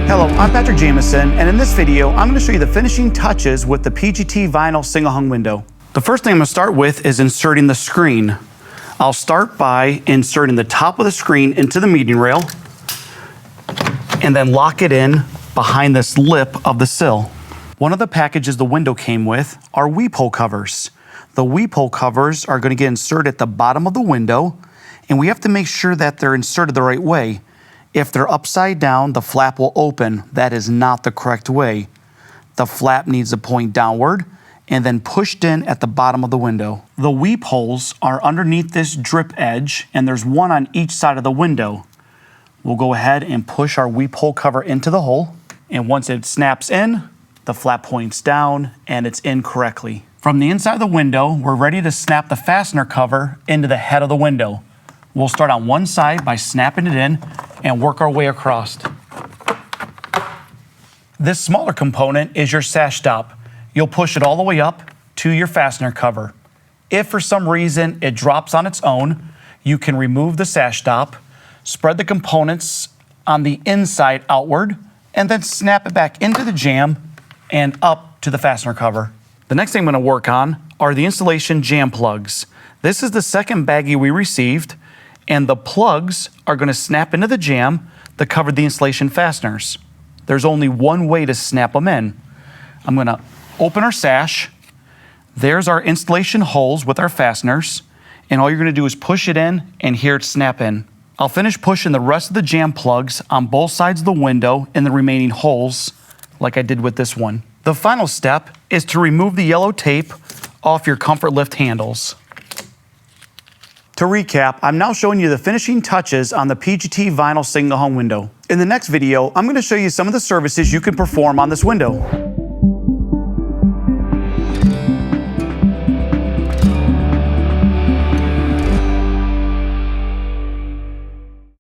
Hello, I'm Patrick Jamison, and in this video, I'm going to show you the finishing touches with the PGT vinyl single hung window. The first thing I'm going to start with is inserting the screen. I'll start by inserting the top of the screen into the meeting rail, and then lock it in behind this lip of the sill. One of the packages the window came with are weep hole covers. The weep hole covers are going to get inserted at the bottom of the window, and we have to make sure that they're inserted the right way. If they're upside down, the flap will open. That is not the correct way. The flap needs to point downward and then pushed in at the bottom of the window. The weep holes are underneath this drip edge, and there's one on each side of the window. We'll go ahead and push our weep hole cover into the hole, and once it snaps in, the flap points down and it's in correctly. From the inside of the window, we're ready to snap the fastener cover into the head of the window. We'll start on one side by snapping it in and work our way across. This smaller component is your Sash Stop. You'll push it all the way up to your fastener cover. If for some reason it drops on its own, you can remove the Sash Stop, spread the components on the inside outward, and then snap it back into the jamb and up to the fastener cover. The next thing I'm going to work on are the installation jam plugs. This is the second baggie we received, and the plugs are going to snap into the jamb that covered the installation fasteners. There's only one way to snap them in. I'm going to open our sash. There's our installation holes with our fasteners, and all you're going to do is push it in and hear it snap in. I'll finish pushing the rest of the jam plugs on both sides of the window in the remaining holes like I did with this one. The final step is to remove the yellow tape off your comfort lift handles. To recap, I'm now showing you the finishing touches on the PGT vinyl single hung window. In the next video, I'm going to show you some of the services you can perform on this window.